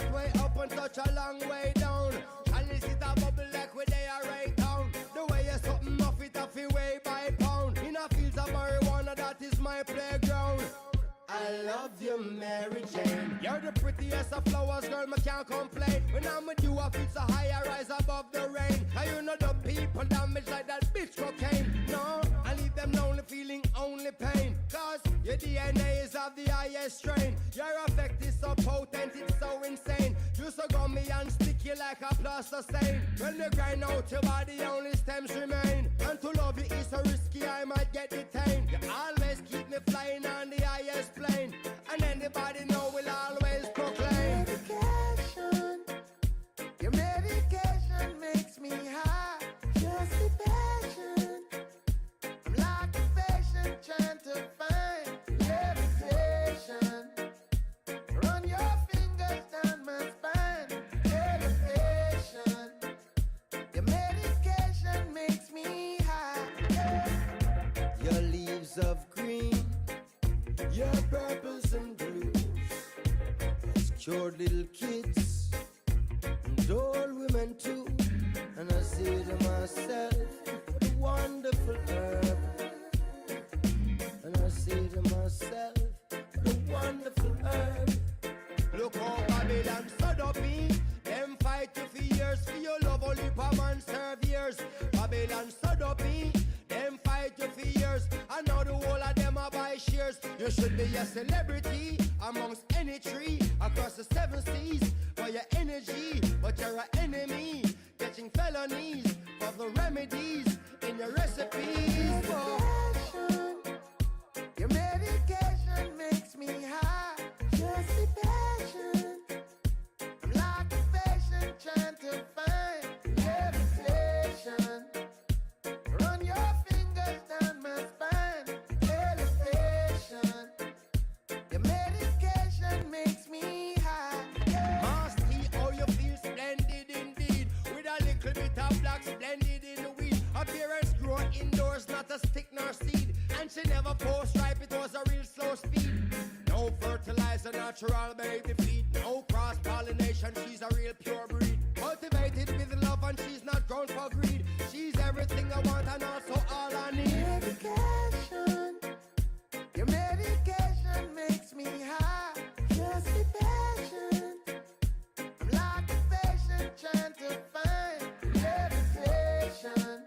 halfway up and touch a long way down. And this is a bubble like where they are right down. The way you something off it off your way by pound. In a fields of marijuana, that is my playground. I love you, Mary Jane. You're the prettiest of flowers, girl, me can't complain. When I'm with you, I feel so high, I rise above the rain. And you know the people damage like that bitch cocaine. No, I leave them lonely, feeling only pain. Cause your DNA is of the highest strain. Your effect is so potent, it's so insane. You so gummy and sticky like a plaster stain. When you grind out your body, only stems remain. And to love you is so risky, I might get detained. You always keep me flying on the highest plane. And anybody know will always proclaim. Medication, your medication makes me high. Just the passion. I'm like a patient trying to find levitation. Run your fingers down my spine. Meditation, your medication makes me high. Your leaves of green, your purples and blues has cured little kids and old women too. And I say to myself, what a wonderful herb. And I say to myself, what a wonderful herb. Look how Babylon stood up me. Them fight you for years, for your love only per man serve years. Babylon stood up me. Them fight you for years. I know the whole of them are buy shares. You should be a celebrity amongst any tree across the 7 seas for your energy. But you're an enemy, catching felonies for the remedies in your recipes. Your medication makes me high. Just the passion. I'm like a patient trying to find levitation. Run your fingers down my spine. Elevation. Your medication makes me high. Masty, oh you feel splendid indeed. With a little bit of black splendid in the weed. Appearance grow indoors, not a stick nor seed. And she never post ripe, it was a real slow speed. No fertilizer, natural baby feed. No cross pollination, she's a real pure breed. Cultivated with love and she's not grown for greed. She's everything I want and also all I need. Medication, your medication makes me high. Just the passion. I'm like a patient trying to find levitation.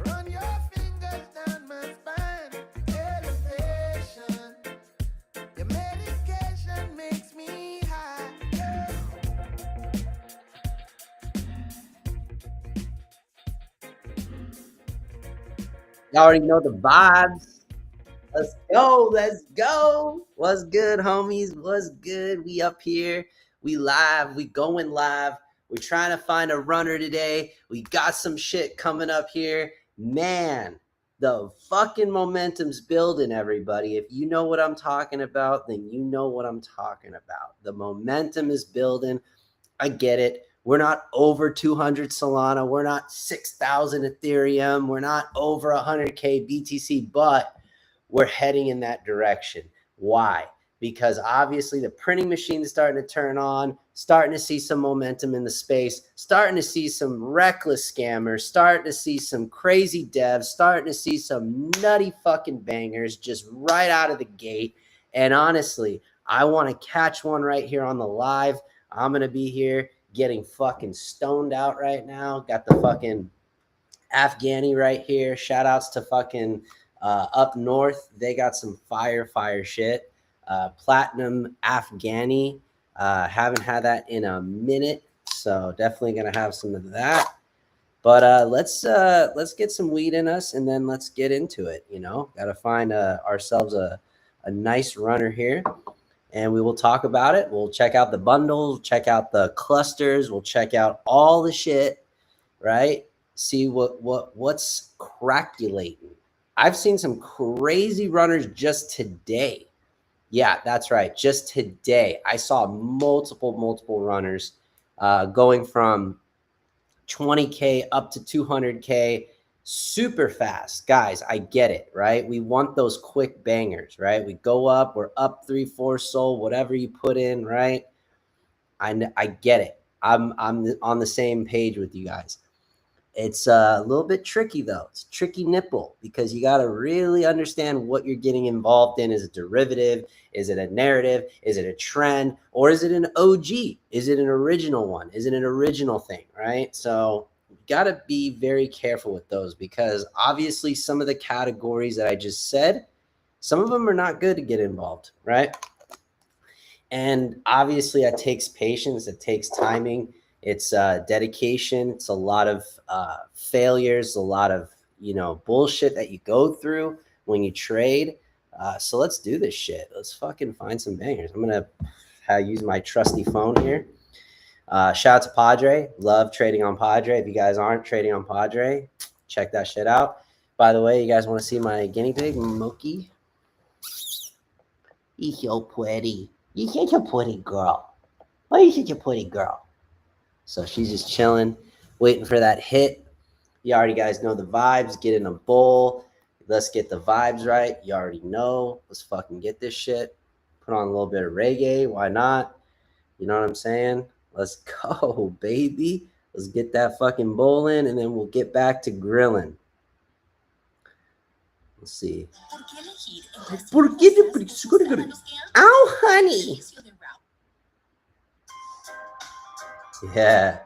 Run your fingers down my spine. Elevation. Your medication makes me high. Y'all already know the vibes. Let's go. Let's go. What's good, homies? What's good? We up here. We live. We going live. We're trying to find a runner today. We got some shit coming up here. Man, the fucking momentum's building, everybody. If you know what I'm talking about, then you know what I'm talking about. The momentum is building. I get it. We're not over 200 Solana. We're not 6,000 Ethereum. We're not over 100K BTC, but we're heading in that direction. Why? Because obviously the printing machine is starting to turn on, starting to see some momentum in the space, starting to see some reckless scammers, starting to see some crazy devs, starting to see some nutty fucking bangers just right out of the gate. And honestly, I want to catch one right here on the live. I'm going to be here getting fucking stoned out right now. Got the fucking Afghani right here. Shout outs to fucking up north. They got some fire shit. Platinum Afghani. Haven't had that in a minute, so definitely gonna have some of that. But let's get some weed in us, and then let's get into it. You know, gotta find ourselves a nice runner here, and we will talk about it. We'll check out the bundles, check out the clusters, we'll check out all the shit, right? See what's craculating. I've seen some crazy runners just today. Yeah, that's right. Just today, I saw multiple runners going from 20K up to 200K super fast. Guys, I get it, right? We want those quick bangers, right? We go up, we're up 3-4 SOL, whatever you put in, right? I get it. I'm on the same page with you guys. It's a little bit tricky though. It's a tricky nipple because you got to really understand what you're getting involved in. Is it derivative? Is it a narrative? Is it a trend? Or is it an OG? Is it an original one? Is it an original thing? Right? So you got to be very careful with those because obviously some of the categories that I just said, some of them are not good to get involved, right? And obviously it takes patience, it takes timing, it's dedication, it's a lot of failures, a lot of bullshit that you go through when you trade. So let's do this shit. Let's fucking find some bangers. I'm gonna use my trusty phone here. Shout out to Padre. Love trading on Padre. If you guys aren't trading on Padre, check that shit out. By the way, you guys want to see my guinea pig, Moki? He's so pretty. You're such a pretty girl. Why are you such a pretty girl? So she's just chilling, waiting for that hit. You already guys know the vibes. Get in a bowl. Let's get the vibes right. You already know. Let's fucking get this shit. Put on a little bit of reggae. Why not? You know what I'm saying? Let's go, baby. Let's get that fucking bowl in, and then we'll get back to grilling. Let's see. Oh, honey. Yeah.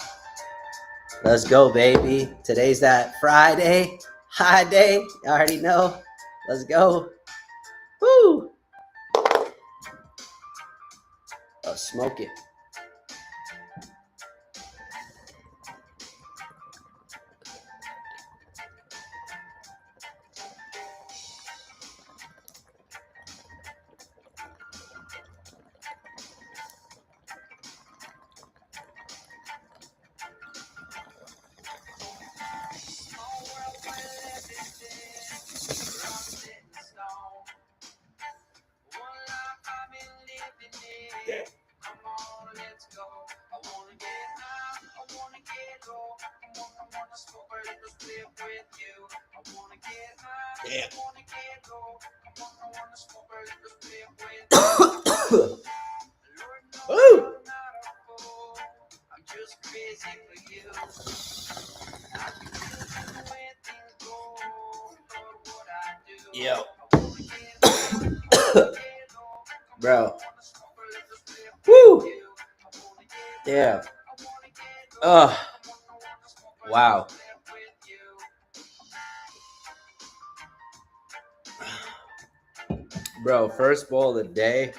Let's go, baby. Today's that Friday. High day. You already know. Let's go. Woo. Oh, smoke it. Yo. Bro. Woo. Yeah. Wow. Bro, first bowl of the day.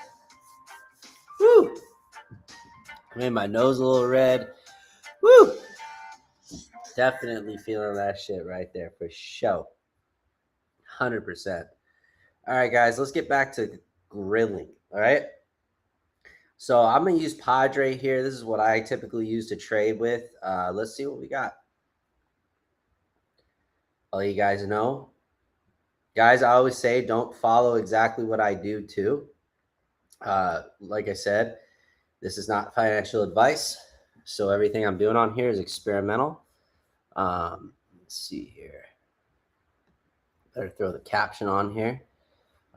Woo. Made my nose a little red. Woo. Definitely feeling that shit right there for sure. 100%. All right, guys, let's get back to grilling. All right. So I'm going to use Padre here. This is what I typically use to trade with. Let's see what we got. I'll let you guys know. Guys, I always say don't follow exactly what I do too. Like I said, this is not financial advice. So everything I'm doing on here is experimental. Let's see here. Better throw the caption on here.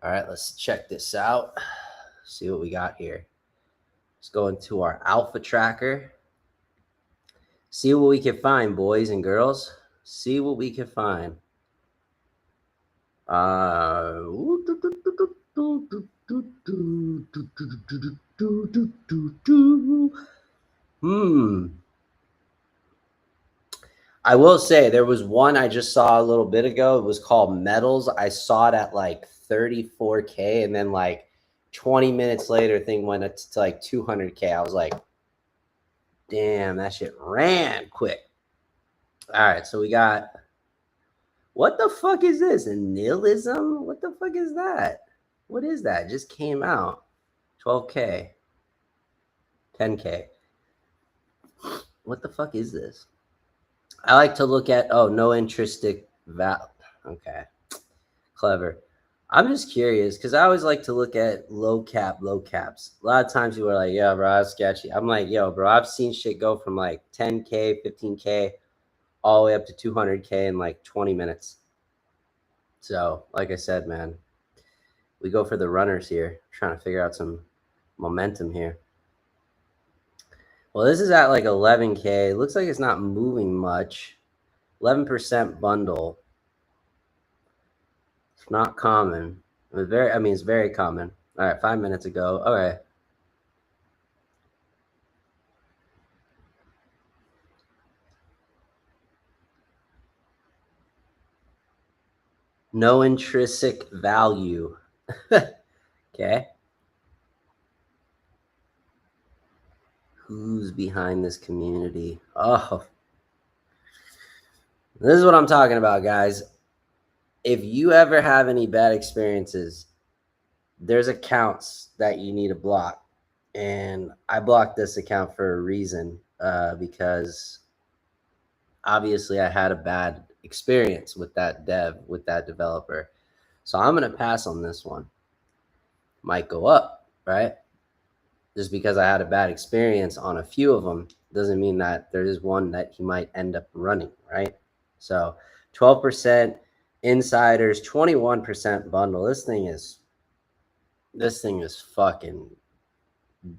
All right, let's check this out. See what we got here. Let's go into our alpha tracker. See what we can find, boys and girls. See what we can find. I will say there was one I just saw a little bit ago. It was called Metals. I saw it at like 34K, and then like 20 minutes later, thing went up to like 200K. I was like, damn, that shit ran quick. All right, so we got, what the fuck is this? A nihilism? What the fuck is that? What is that? It just came out. 12K. 10K. What the fuck is this? I like to look at, no intrinsic value. Okay. Clever. I'm just curious because I always like to look at low caps. A lot of times people are like, yeah, bro, that's sketchy. I'm like, yo, bro, I've seen shit go from like 10K, 15K, all the way up to 200K in like 20 minutes. So, like I said, man, we go for the runners here, trying to figure out some momentum here. Well, this is at like 11K. It looks like it's not moving much. 11% bundle. It's not common. It's very common. All right, 5 minutes ago. All right. No intrinsic value. Okay. Who's behind this community? Oh, this is what I'm talking about, guys. If you ever have any bad experiences, there's accounts that you need to block. And I blocked this account for a reason, because obviously I had a bad experience with that developer. So I'm going to pass on this one. Might go up, right? Just because I had a bad experience on a few of them doesn't mean that there is one that he might end up running, right? So 12% insiders, 21% bundle. This thing is fucking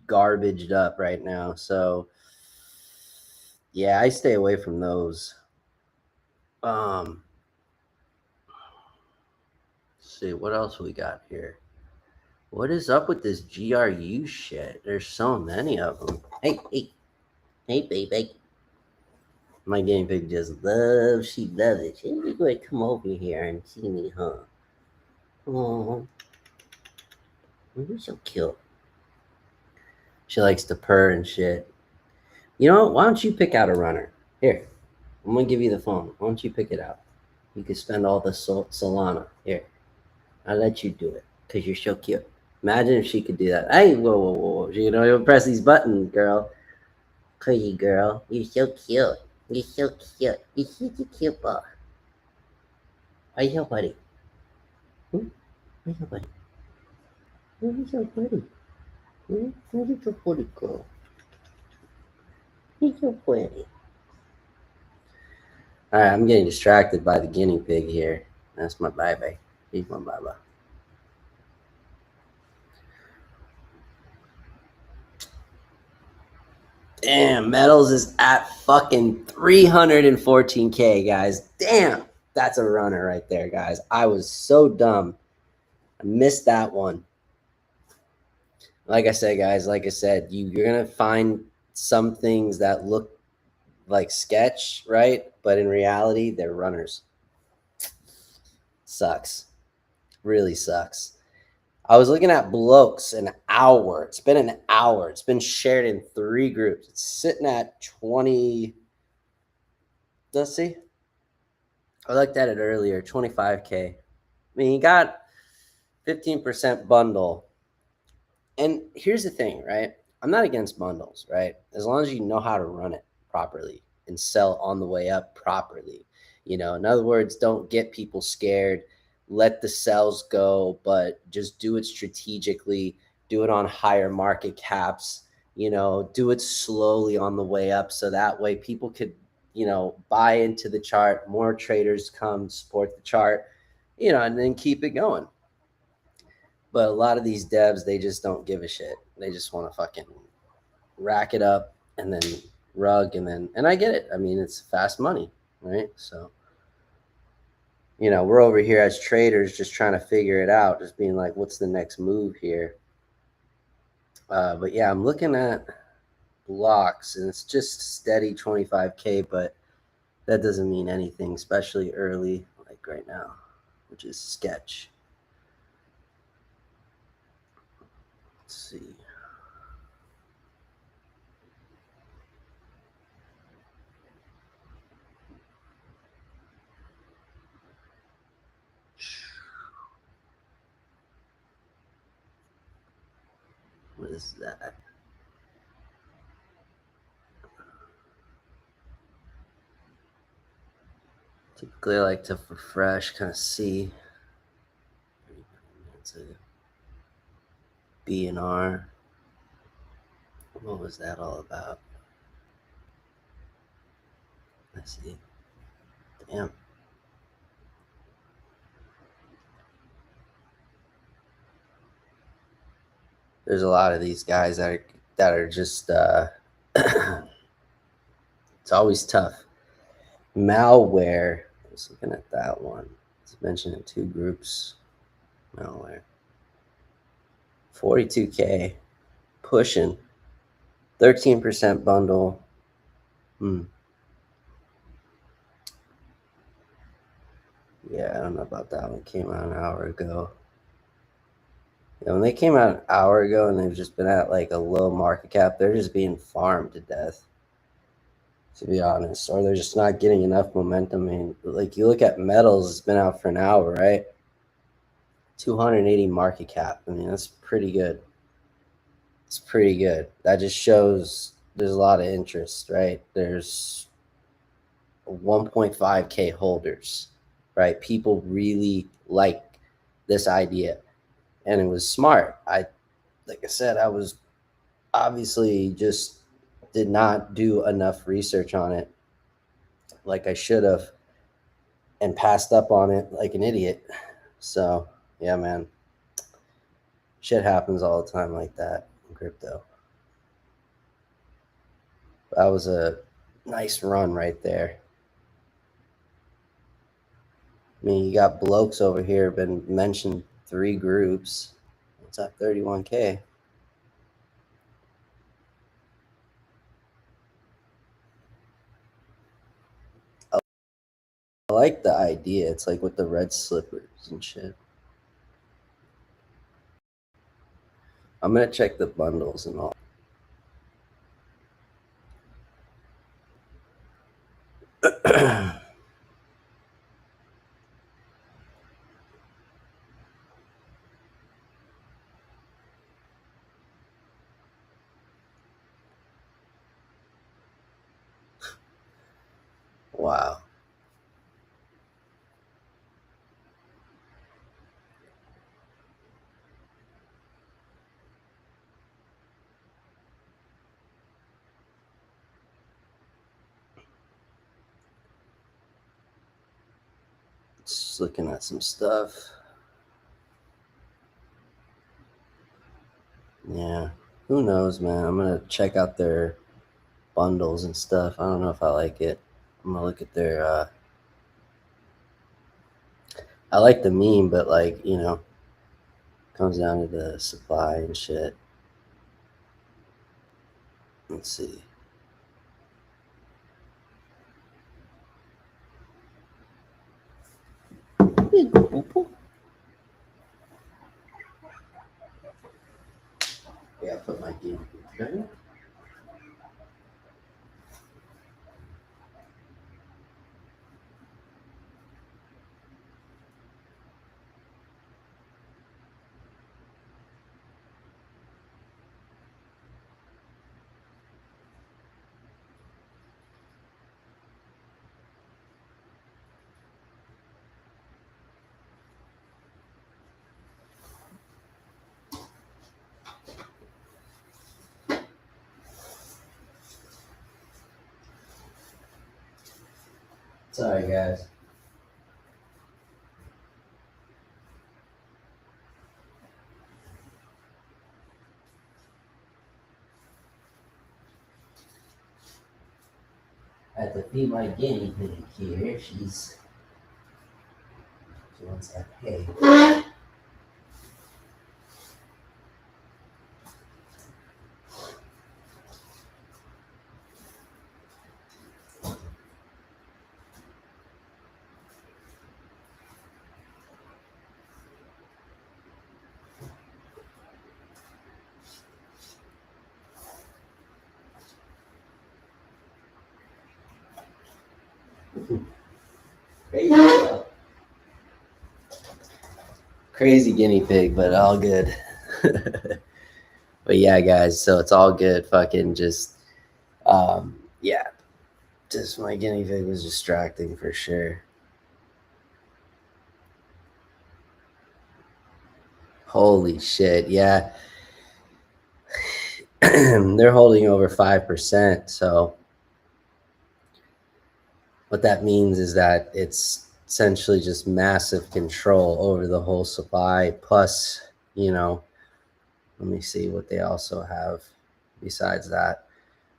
garbaged up right now. So yeah, I stay away from those. Let's see what else we got here. What is up with this GRU shit? There's so many of them. Hey, baby. My guinea pig just loves. She loves it. She's going to come over here and see me, huh? Oh, you're so cute. She likes to purr and shit. You know what? Why don't you pick out a runner? Here, I'm gonna give you the phone. Why don't you pick it out? You can spend all the Solana. Here, I'll let you do it because you're so cute. Imagine if she could do that. Hey, whoa. You know, you'll press these buttons, girl. Crazy girl. You're so cute. You're so cute. You're such a cute boy. Are you so funny? Hmm? Are you so funny? You're so funny. Hmm? You're so funny, girl. You're so funny. All right, I'm getting distracted by the guinea pig here. That's my bye-bye. He's my bye-bye. Damn, Metals is at fucking 314K, guys. Damn, that's a runner right there, guys. I was so dumb. I missed that one. Like I said, guys, you're going to find some things that look like sketch, right? But in reality, they're runners. Sucks. Really sucks. I was looking at Blokes an hour. It's been an hour. It's been shared in 3 groups. It's sitting at 20. Let's see. I looked at it earlier, 25K. I mean, you got 15% bundle. And here's the thing, right? I'm not against bundles, right? As long as you know how to run it properly and sell on the way up properly. You know, in other words, don't get people scared. Let the sales go, but just do it strategically. Do it on higher market caps. You know, do it slowly on the way up so that way people could, you know, buy into the chart. More traders come support the chart, you know, and then keep it going. But a lot of these devs, they just don't give a shit. They just want to fucking rack it up and then rug and I get it. I mean, it's fast money, right? So, you know, we're over here as traders just trying to figure it out, just being like, what's the next move here? But yeah, I'm looking at blocks and it's just steady 25K, but that doesn't mean anything, especially early, like right now, which is sketch. Let's see. What is that? Typically, I like to refresh, kind of see. It's a BNR. What was that all about? Let's see. Damn. There's a lot of these guys that are just It's always tough. Malware. I was looking at that one. It's mentioned in 2 groups. Malware. 42K. Pushing. 13% bundle. Yeah, I don't know about that one. Came out an hour ago. Yeah, when they came out an hour ago and they've just been at like a low market cap, they're just being farmed to death, to be honest. Or they're just not getting enough momentum. I mean, like you look at metals, it's been out for an hour, right? 280 market cap. I mean, that's pretty good. It's pretty good. That just shows there's a lot of interest, right? There's 1.5K holders, right? People really like this idea. And it was smart. Like I said, I was obviously just did not do enough research on it like I should have and passed up on it like an idiot. So, yeah, man. Shit happens all the time like that in crypto. That was a nice run right there. I mean, you got blokes over here been mentioned 3 groups. What's up, 31K? I like the idea. It's like with the red slippers and shit. I'm gonna check the bundles and all. Wow. Just looking at some stuff. Yeah. Who knows, man? I'm gonna check out their bundles and stuff. I don't know if I like it. I'm gonna look at their I like the meme, but like, you know, comes down to the supply and shit. Let's see. Yeah, put my game. Okay. Sorry, guys. I have to feed my guinea pig here. She wants that hay. Crazy guinea pig, but all good. But yeah, guys, so it's all good. Fucking just, yeah, just my guinea pig was distracting for sure. Holy shit, yeah. They're holding over 5%. So what that means is that it's essentially just massive control over the whole supply. Plus, you know, let me see what they also have besides that.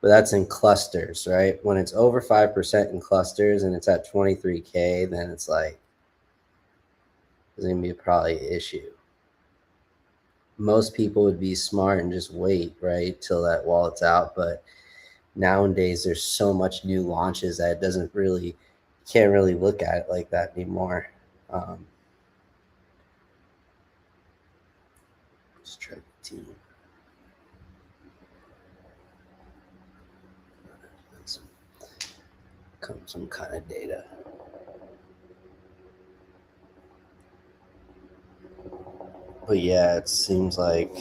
but that's in clusters, right? When it's over 5% in clusters and it's at 23K, then it's like there's gonna be probably an issue. Most people would be smart and just wait, right, till that wallet's out. But nowadays there's so much new launches that it doesn't really, can't really look at it like that anymore. Let's try the team. Some kind of data. But yeah, it seems like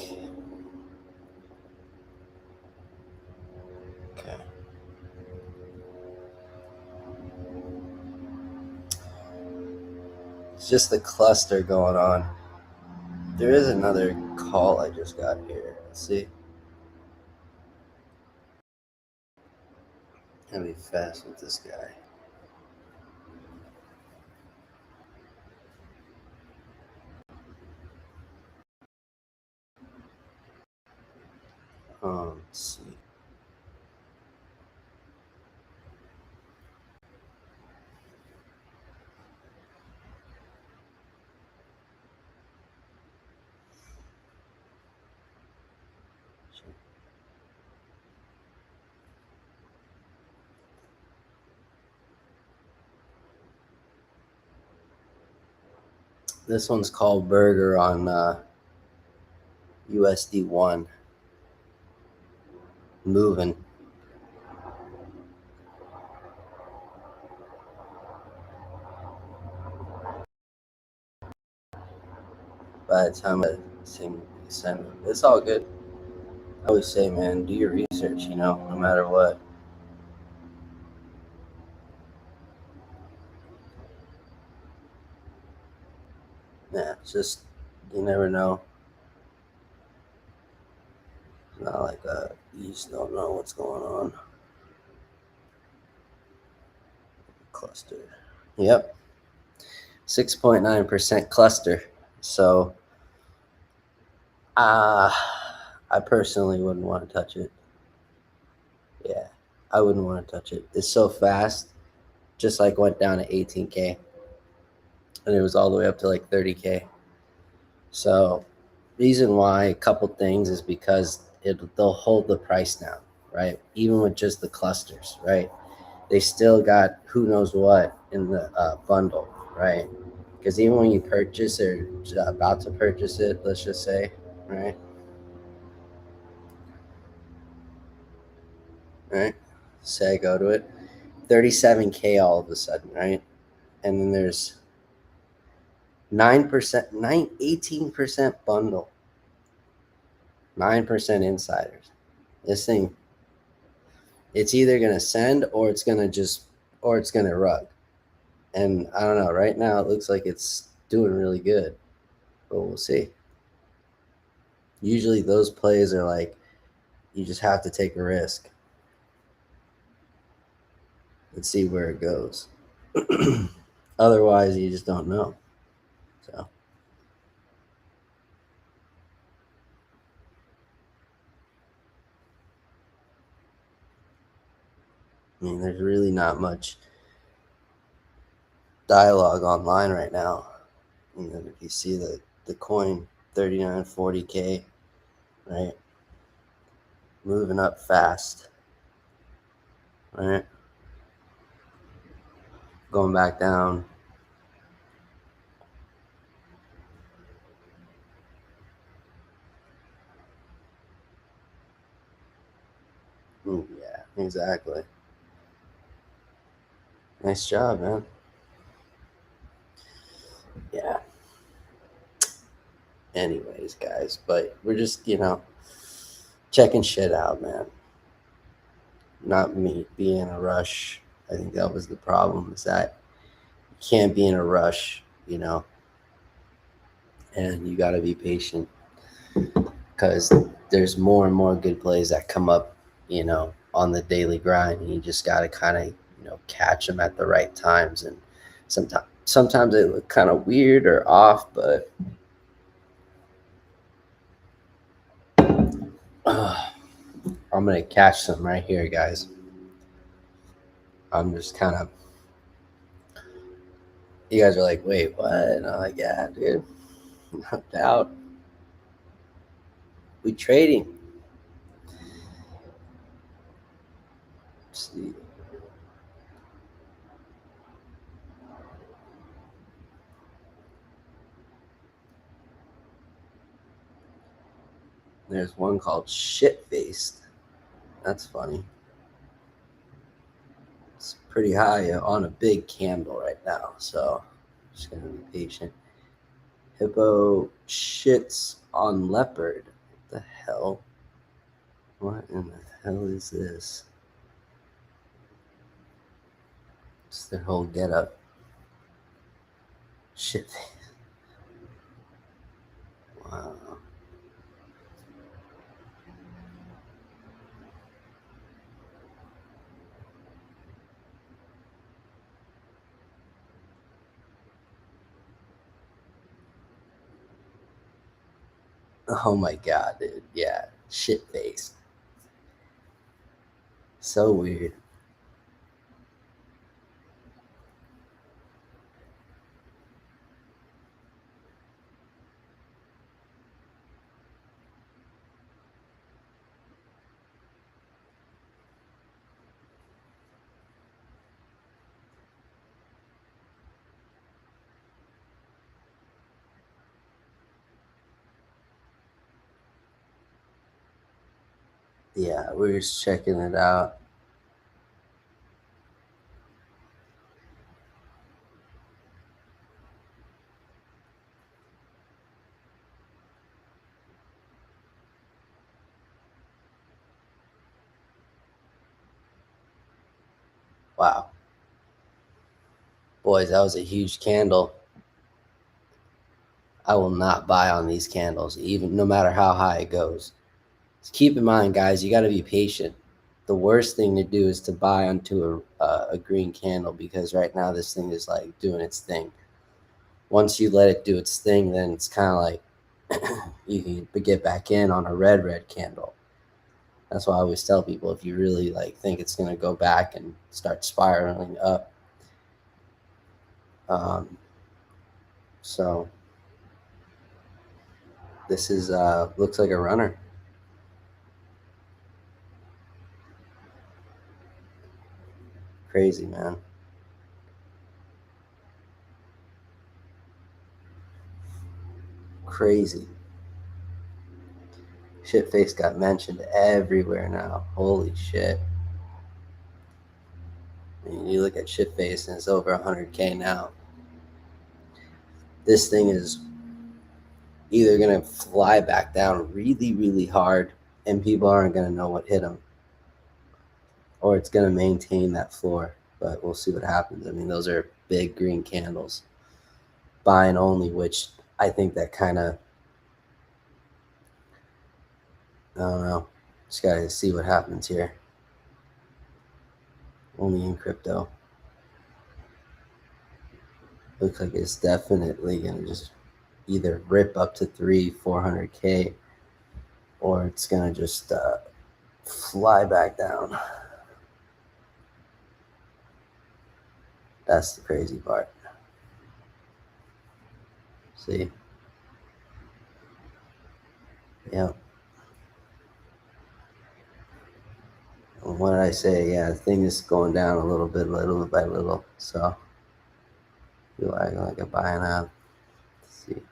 okay. It's just the cluster going on. There is another call I just got here. Let's see. Gotta be fast with this guy. Let's see. This one's called Burger on USD1. Moving. By the time I send it, it's all good. I always say, man, do your research, no matter what. Yeah, it's just, you never know. It's not like that. You just don't know what's going on. Cluster. Yep. 6.9% cluster. So, I personally wouldn't want to touch it. Yeah, I wouldn't want to touch it. It's so fast. Just like went down to 18K. And it was all the way up to like 30K. So, reason why, a couple things, is because they'll hold the price down, right? Even with just the clusters, right? They still got who knows what in the bundle, right? Because even when you purchase or about to purchase it, let's just say, right? Right? Say I go to it, 37K all of a sudden, right? And then there's 9%, 18% bundle, 9% insiders. This thing, it's either gonna send or it's gonna rug. And I don't know. Right now, it looks like it's doing really good, but we'll see. Usually, those plays are like you just have to take a risk. Let's see where it goes. Otherwise, you just don't know. So, I mean, there's really not much dialogue online right now. If you see the coin 3940K, right, moving up fast, right, going back down. Ooh, yeah, exactly. Nice job, man. Yeah. Anyways, guys, but we're just, checking shit out, man. Not me being in a rush. I think that was the problem, is that you can't be in a rush, and you got to be patient, because there's more and more good plays that come up, on the daily grind, and you just got to kind of, catch them at the right times. And sometimes they look kind of weird or off, but I'm I'm gonna catch some right here, guys. I'm just kind of. You guys are like, wait, what? And I'm like, yeah, dude, no doubt. We trading. Let's see. There's one called Shit Faced. That's funny. It's pretty high on a big candle right now, so I'm just gonna be patient. Hippo shits on leopard. What the hell? What in the hell is this? It's their whole getup. Shit. Wow. Oh my god, dude. Yeah. Shit face. So weird. Yeah, we're just checking it out. Wow. Boys, that was a huge candle. I will not buy on these candles, even no matter how high it goes. Just keep in mind, guys, you got to be patient. The worst thing to do is to buy onto a green candle, because right now this thing is like doing its thing. Once you let it do its thing, then it's kind of like you can get back in on a red candle. That's why I always tell people, if you really like think it's going to go back and start spiraling up. So this is looks like a runner. Crazy, man. Crazy. Shitface got mentioned everywhere now. Holy shit. I mean, you look at Shitface and it's over 100K now. This thing is either going to fly back down really, really hard and people aren't going to know what hit them, or it's going to maintain that floor. But we'll see what happens. I mean, those are big green candles. Buying only, which I think that kind of, I don't know. Just got to see what happens here. Only in crypto. Looks like it's definitely going to just either rip up to 400K, or it's going to just fly back down. That's the crazy part. See? Yeah. What did I say? Yeah, the thing is going down a little by little. So I feel like a buying out. Let's see.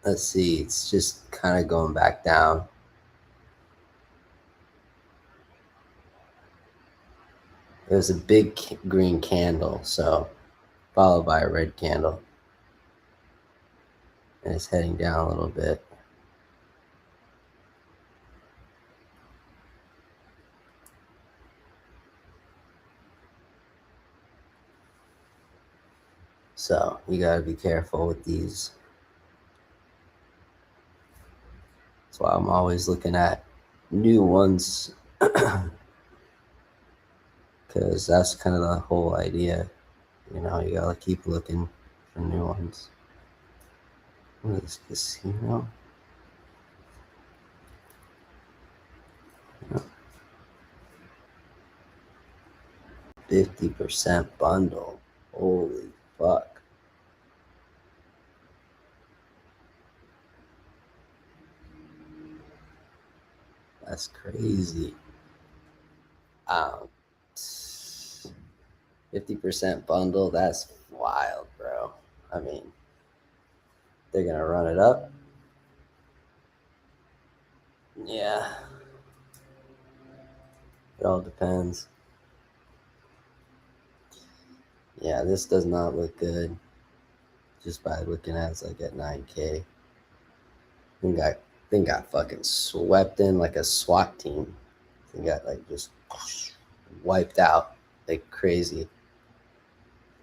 Let's see. It's just kind of going back down. It was a big green candle, so followed by a red candle. And it's heading down a little bit. So you gotta be careful with these. That's why I'm always looking at new ones, because that's kind of the whole idea. You know, you gotta keep looking for new ones. What is this casino? 50% bundle. Holy fuck. That's crazy. 50% bundle, that's wild, bro. I mean, they're gonna run it up. Yeah. It all depends. Yeah, this does not look good. Just by looking at it's like at 9K. Thing got fucking swept in like a SWAT team. Thing got like just wiped out like crazy.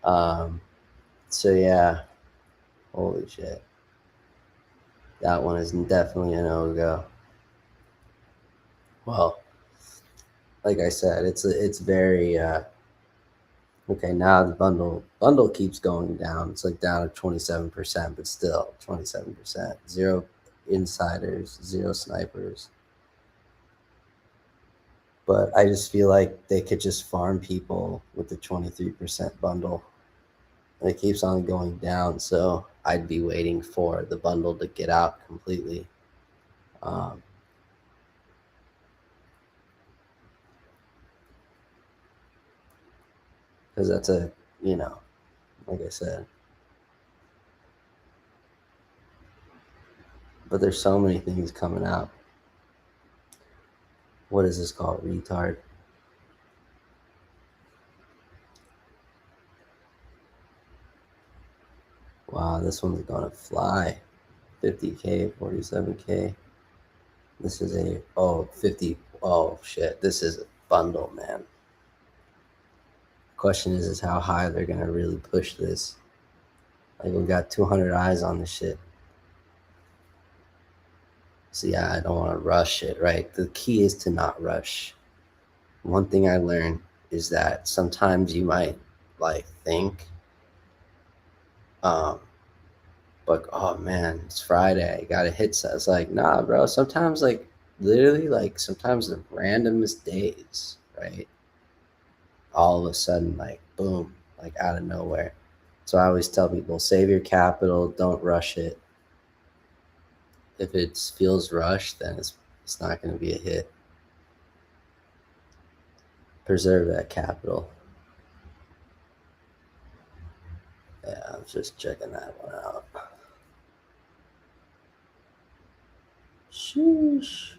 So yeah, holy shit. That one is definitely a no-go. Well, like I said, it's very okay. Now the bundle keeps going down. It's like down to 27%, but still 27%. Zero insiders, zero snipers. But I just feel like they could just farm people with the 23% bundle. And it keeps on going down, so I'd be waiting for the bundle to get out completely. Because that's a, you know, like I said. But there's so many things coming out. What is this called? Retard. Wow, this one's gonna fly. 50K, 47K. This is a 50. Oh shit, this is a bundle, man. Question is how high they're gonna really push this. Like we got 200 eyes on this shit. So yeah, I don't want to rush it, right? The key is to not rush. One thing I learned is that sometimes you might like think, um, like, oh man, it's Friday, I gotta hit. So it's like, nah, bro. Sometimes like literally like sometimes the randomest days, right? All of a sudden, like boom, like out of nowhere. So I always tell people, save your capital, don't rush it. If it feels rushed, then it's not going to be a hit. Preserve that capital. Yeah, I was just checking that one out. Sheesh.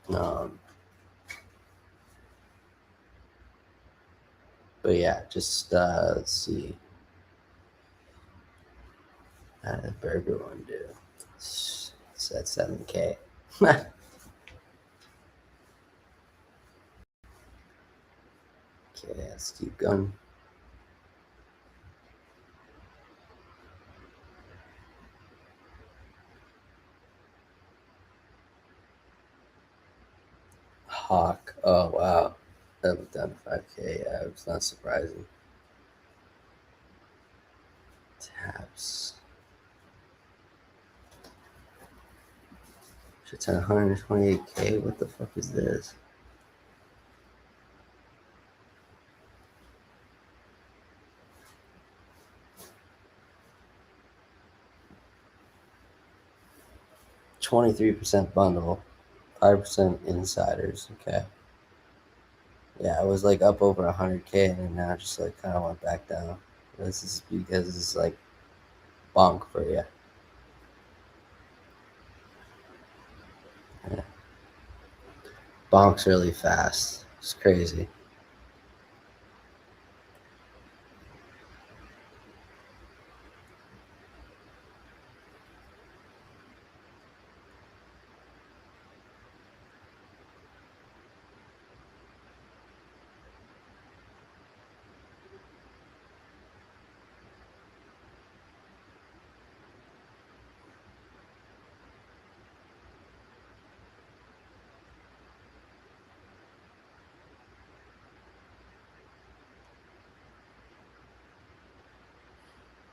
Um, but yeah, just let's see. How did Burger one do? It's at 7K. Okay, let's keep going. Hawk. Oh wow, that was down to 5K. Yeah, it's not surprising. Taps. Shit's at 128K. What the fuck is this? $23 bundle, 5% insiders. Okay. Yeah, it was like up over 100K, and then now just like kind of went back down. This is because it's like bonk for you. Yeah. Bonk's really fast. It's crazy.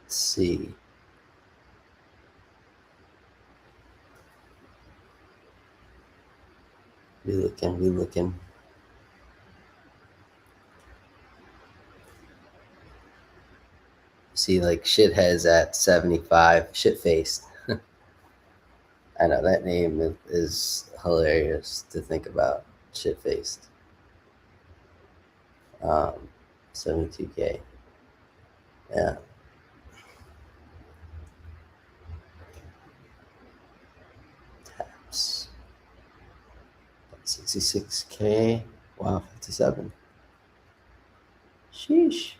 Let's see. We looking. See, like shitheads at 75, shit faced. I know that name is hilarious to think about. Shit faced. 72K. Yeah. Taps. 66K. Wow, 57. Sheesh.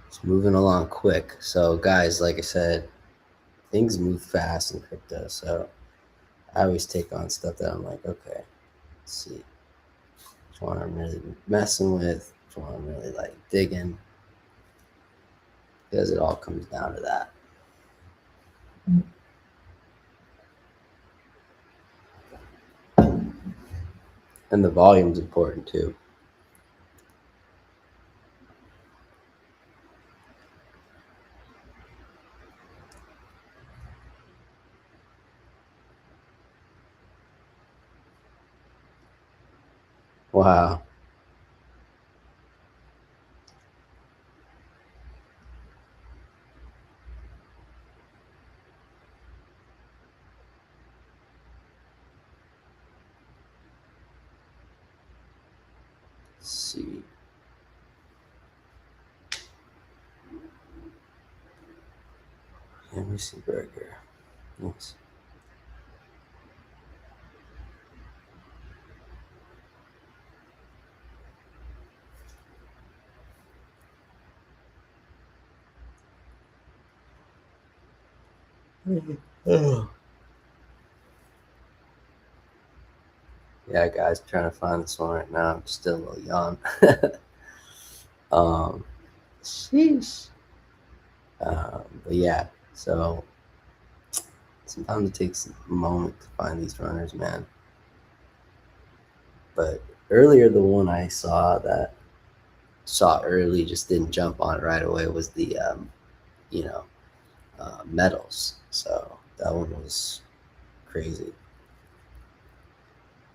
It's moving along quick. So, guys, like I said, things move fast in crypto. So, I always take on stuff that I'm like, okay, let's see. Which one I'm really messing with, which one I'm really like digging. Because it all comes down to that. And the volume's important too. Wow. Let's see. Let me see burger. Yes. Yeah, guys, trying to find this one right now. I'm still a little young. Sheesh. But yeah, so sometimes it takes a moment to find these runners, man. But earlier, the one I saw early, just didn't jump on it right away, was the you know metals. So that one was crazy.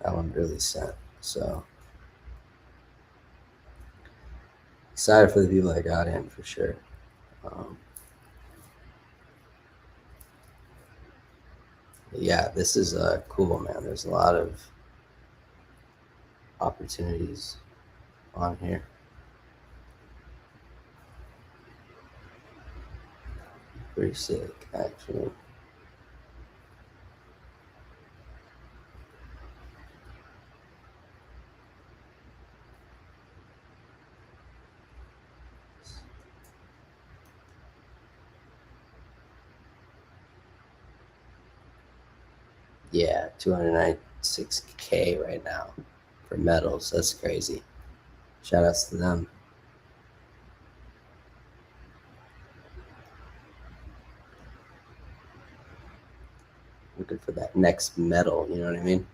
That one really sent. So excited for the people that got in for sure. Um, yeah, this is cool, man. There's a lot of opportunities on here. Pretty sick, actually. Yeah, 296K right now for metals. That's crazy. Shout outs to them. Looking for that next metal, you know what I mean?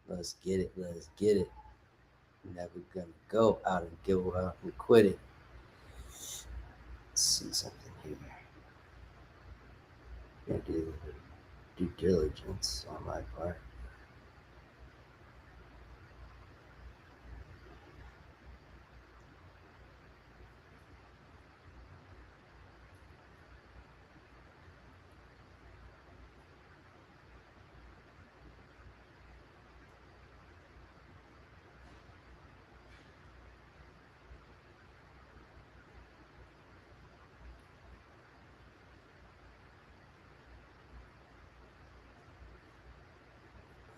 Let's get it. Let's get it. Never gonna go out and give up and quit it. Let's see something here. Gonna do due diligence on my part.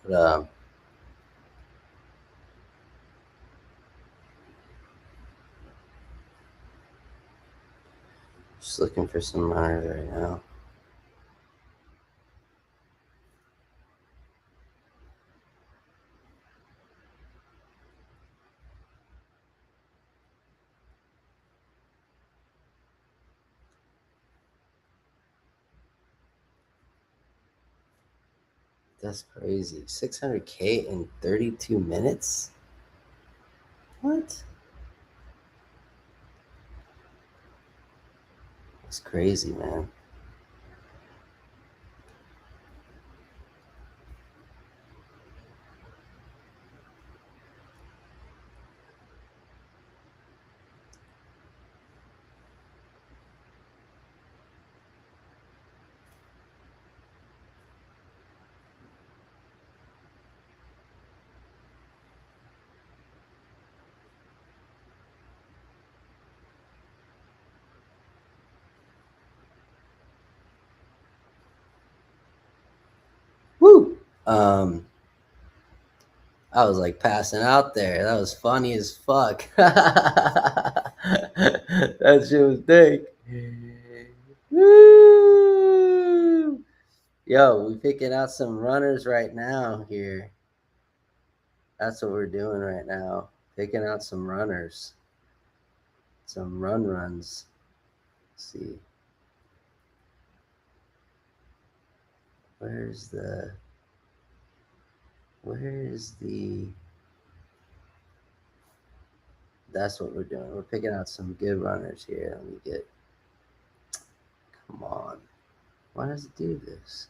But, just looking for some runners right now. That's crazy. 600K in 32 minutes? What? That's crazy, man. Woo! I was like passing out there. That was funny as fuck. That shit was thick. Woo! Yo, we picking out some runners right now here. That's what we're doing right now. Picking out some runners. Some runs. Let's see. Where's the that's what we're doing. We're picking out some good runners here. Let me get, come on. Why does it do this?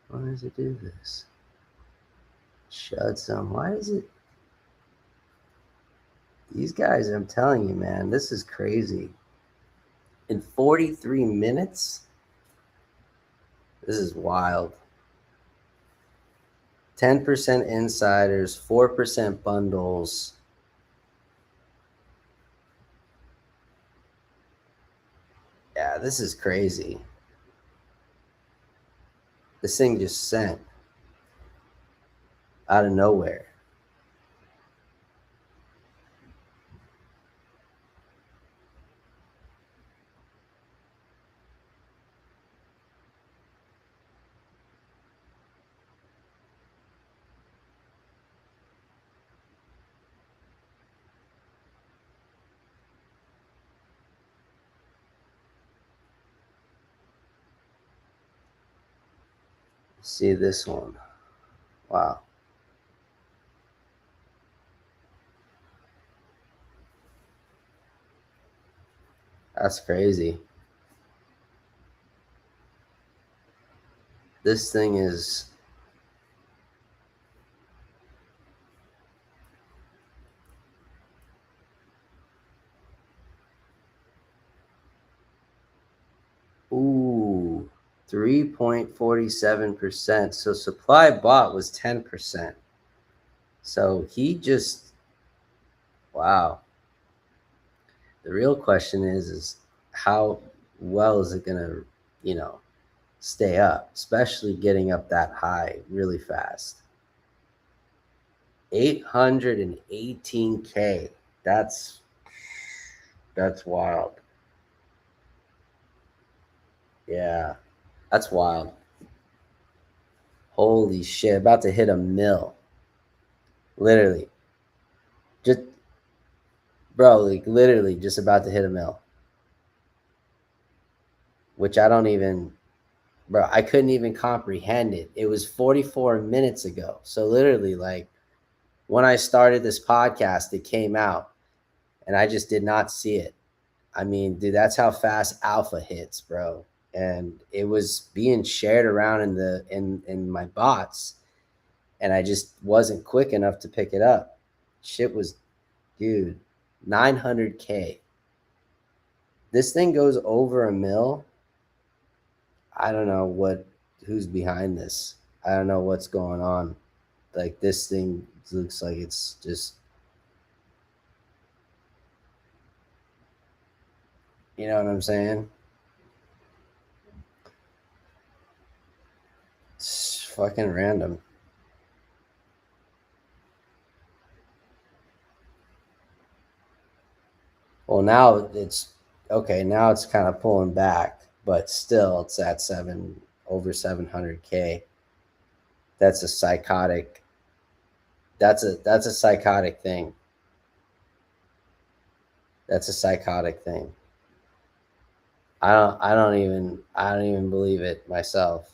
Why does it do this? Shut some. Why is it? These guys, I'm telling you, man, this is crazy. In 43 minutes? This is wild. 10% insiders, 4% bundles. Yeah, this is crazy. This thing just sent out of nowhere. See this one. Wow. That's crazy. This thing is ooh, 3.47%. So supply bought was 10%. So he just, wow. The real question is how well is it gonna, stay up, especially getting up that high really fast. 818K. That's wild. Yeah, that's wild. Holy shit, about to hit a mill. Literally. Just, bro, like literally just about to hit a mill. Which I don't even, bro, I couldn't even comprehend it. It was 44 minutes ago. So literally, like, when I started this podcast, it came out and I just did not see it. I mean, dude, that's how fast alpha hits, bro. And it was being shared around in my bots, and I just wasn't quick enough to pick it up. Shit was, dude, 900K. This thing goes over a mil. I don't know who's behind this. I don't know what's going on. Like, this thing looks like it's just, you know what I'm saying? fucking random. Well, now it's okay. Now it's kind of pulling back, but still, it's at over 700K. That's a psychotic. That's a psychotic thing. That's a psychotic thing. I don't even believe it myself.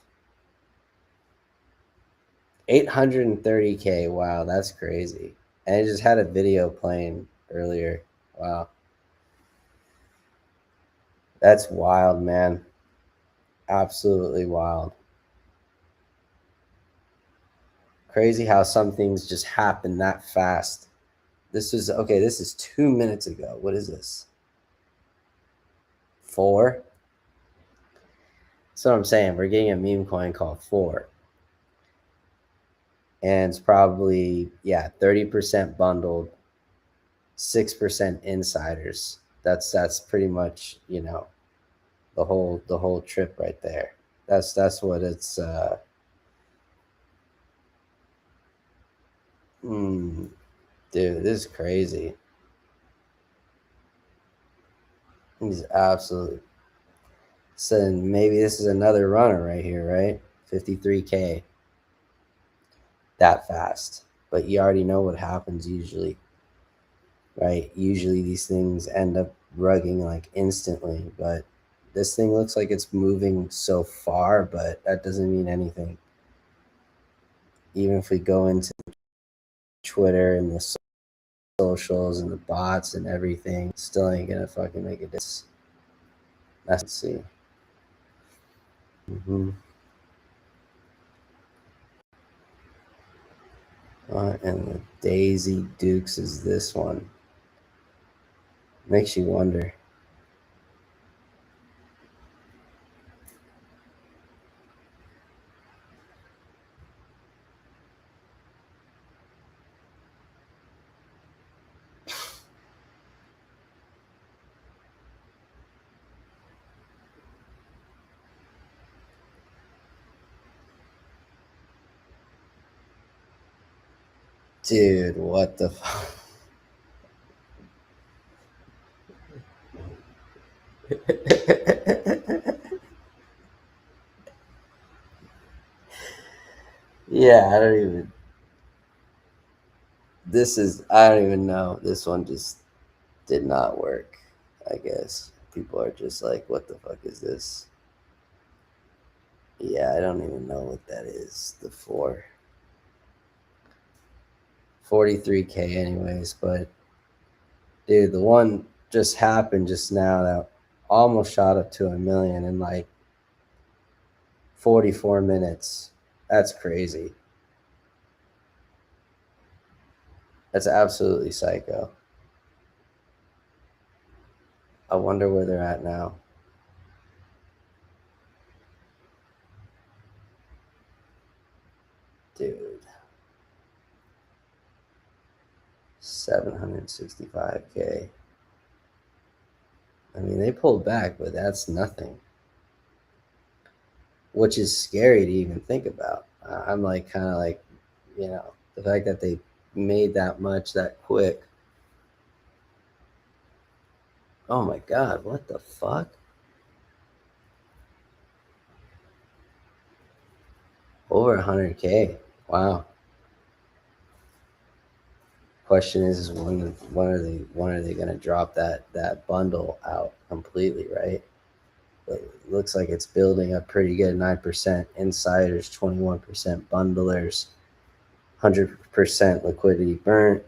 830K. Wow, that's crazy. And I just had a video playing earlier. Wow. That's wild, man. Absolutely wild. Crazy how some things just happen that fast. This is okay. This is 2 minutes ago. What is this? 4? That's what I'm saying. We're getting a meme coin called 4. And it's probably, 30% bundled, 6% insiders. That's pretty much, the whole trip right there. That's what it's dude, this is crazy. He's absolutely. So maybe this is another runner right here, right? 53K. That fast. But you already know what happens usually, right? Usually these things end up rugging like instantly, but this thing looks like it's moving so far, but that doesn't mean anything. Even if we go into Twitter and the socials and the bots and everything, still ain't gonna fucking make a difference. Let's see. And the Daisy Dukes is this one. Makes you wonder. Dude, what the fuck? Yeah, I don't even know. This one just did not work, I guess. People are just like, what the fuck is this? Yeah, I don't even know what that is. The 4. 43K anyways, but dude, the one just happened just now that almost shot up to 1 million in like 44 minutes. That's crazy. That's absolutely psycho. I wonder where they're at now. Dude. 765K. I mean, they pulled back, but that's nothing. Which is scary to even think about. I'm like, kind of like, the fact that they made that much that quick. Oh my God, what the fuck? Over 100K. Wow. Question is when are they gonna drop that bundle out completely, right? But it looks like it's building up pretty good. 9% insiders, 21% bundlers, 100% liquidity burnt.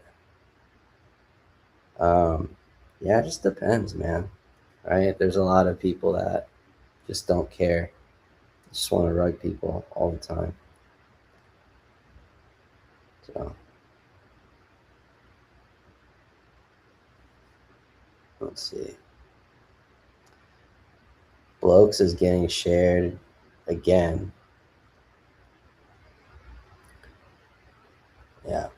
Yeah, it just depends, man. Right? There's a lot of people that just don't care. Just want to rug people all the time. So let's see. Blokes is getting shared again. Yeah.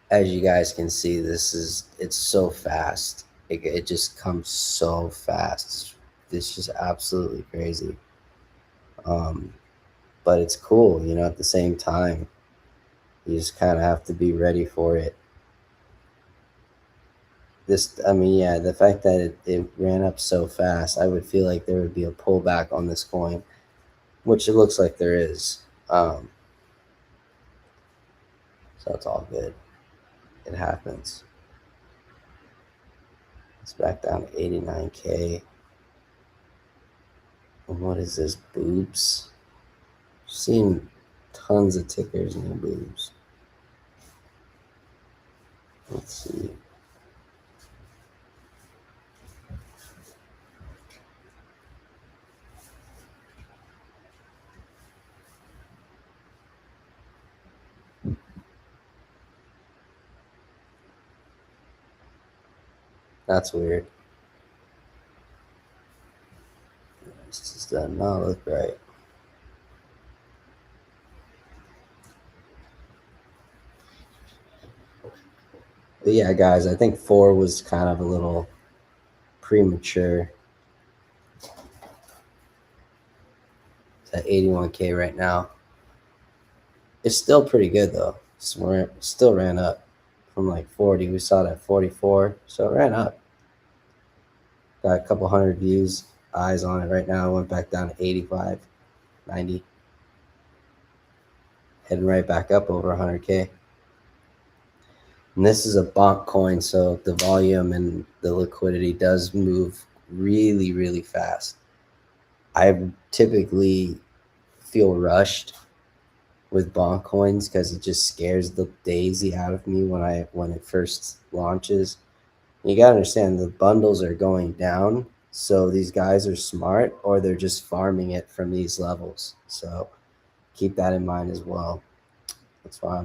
As you guys can see, it's so fast. It just comes so fast. It's just absolutely crazy. Um, but it's cool, you know, at the same time. You just kind of have to be ready for it. I mean, yeah, the fact that it ran up so fast, I would feel like there would be a pullback on this coin, which it looks like there is. So it's all good. It happens. It's back down to 89K. And what is this? Boobs? Seen tons of tickers named Boobs. Let's see. That's weird. This just does not look right. But yeah, guys, I think 4 was kind of a little premature. It's at 81K right now. It's still pretty good though. Still ran up from like 40. We saw it at 44, so it ran up. Got a couple hundred views, eyes on it right now. It went back down to 85, 90, heading right back up over 100K. And this is a bonk coin, so the volume and the liquidity does move really, really fast. I typically feel rushed with bonk coins because it just scares the daisy out of me when it first launches. You gotta understand the bundles are going down, so these guys are smart or they're just farming it from these levels. So keep that in mind as well. That's why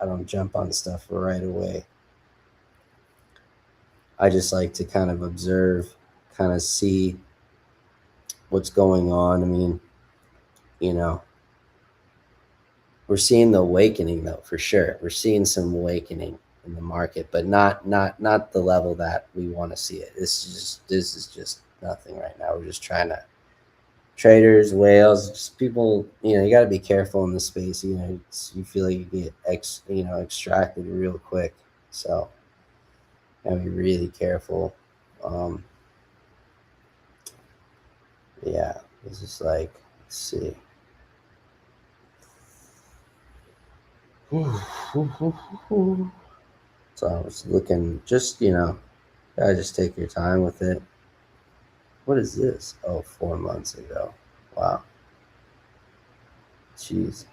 I don't jump on stuff right away. I just like to kind of observe, kind of see what's going on. I mean, you know, we're seeing the awakening though, for sure. We're seeing some awakening in the market, but not the level that we want to see it. This is just nothing right now. We're just trying to traders, whales, just people. You know, you got to be careful in this space. You know, you feel like you get extracted real quick. So gotta be really careful. Um, yeah, it's just like, let's see. So I was looking, just, gotta just take your time with it. What is this? Oh, 4 months ago. Wow. Jeez.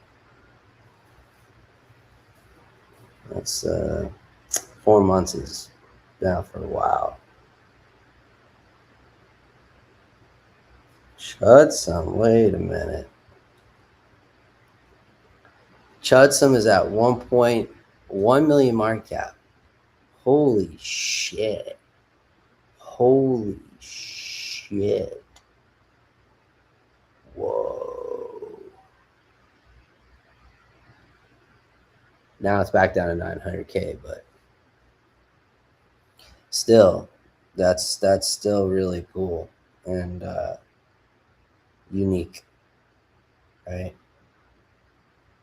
That's 4 months is down for a while. Chudsum, wait a minute. Chudsum is at 1.1 million market cap. Holy shit. Holy shit. Whoa. Now it's back down to 900K, but still, that's still really cool and unique, right?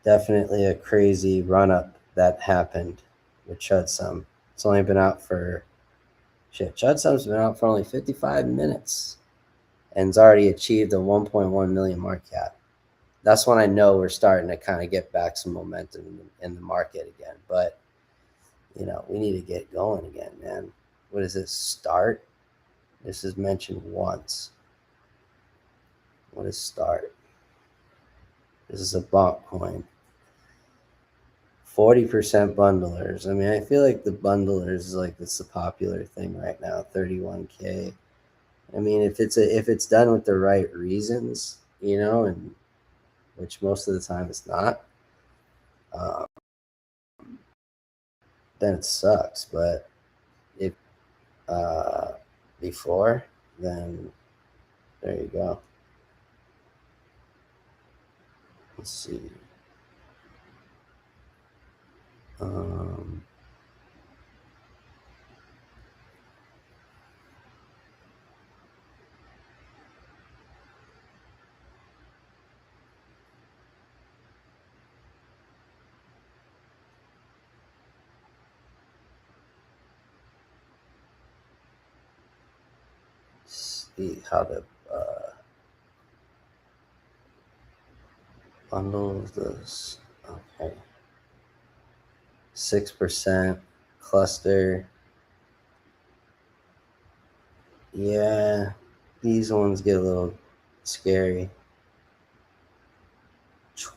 Definitely a crazy run up that happened with Chudsum. It's only been out for Chudsum's been out for only 55 minutes and it's already achieved a 1.1 million market cap. That's when I know we're starting to kind of get back some momentum in the market again. But we need to get going again, man. What is this? Start? This is mentioned once. What is start? This is a bonk coin. 40% bundlers. I mean, I feel like the bundlers is like it's a popular thing right now. 31K. I mean, if it's done with the right reasons, and which most of the time it's not, um, then it sucks. But if uh, before, then there you go. Let's see. Um, see how the bundles this. Okay, 6% cluster. Yeah, these ones get a little scary.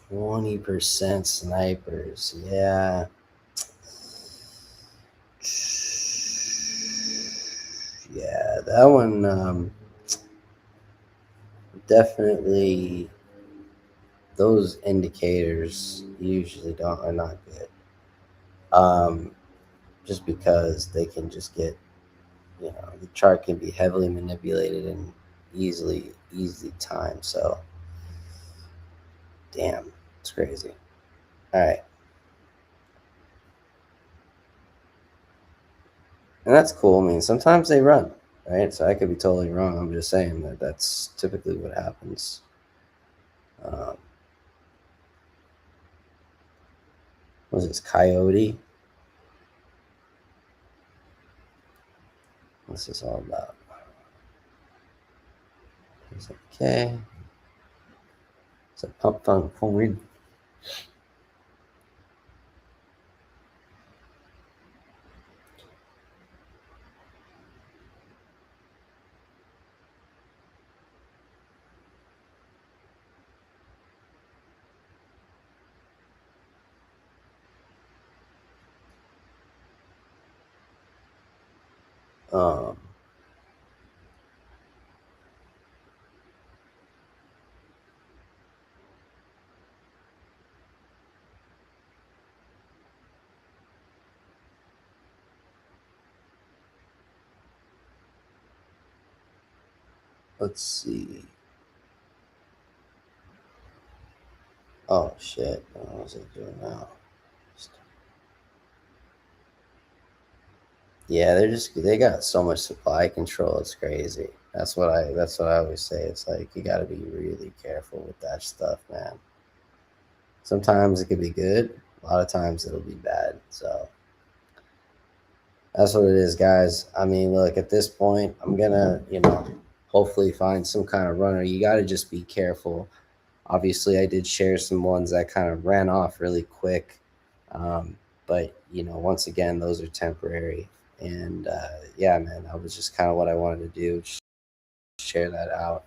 20% snipers. Yeah. Yeah, that one definitely, those indicators usually are not good. Just because they can just get, the chart can be heavily manipulated and easily timed. So damn, it's crazy. All right. And that's cool. I mean, sometimes they run, right? So I could be totally wrong. I'm just saying that that's typically what happens. What is this, Coyote? What's this all about? It's okay. It's a pump funk coin. Um, let's see. Oh shit! What was it doing now? Yeah, they got so much supply control. It's crazy. That's what I always say. It's like you got to be really careful with that stuff, man. Sometimes it could be good. A lot of times it'll be bad. So that's what it is, guys. I mean, look, at this point, I'm gonna, hopefully find some kind of runner. You got to just be careful. Obviously, I did share some ones that kind of ran off really quick. But, once again, those are temporary. And yeah, man, that was just kind of what I wanted to do. Just share that out.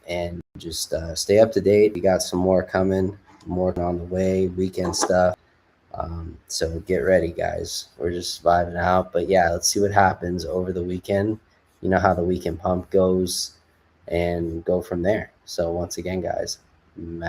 And just stay up to date. We got some more coming, more on the way, weekend stuff. So get ready, guys. We're just vibing out. But yeah, let's see what happens over the weekend. You know how the weekend pump goes and go from there. So once again, guys, Matt.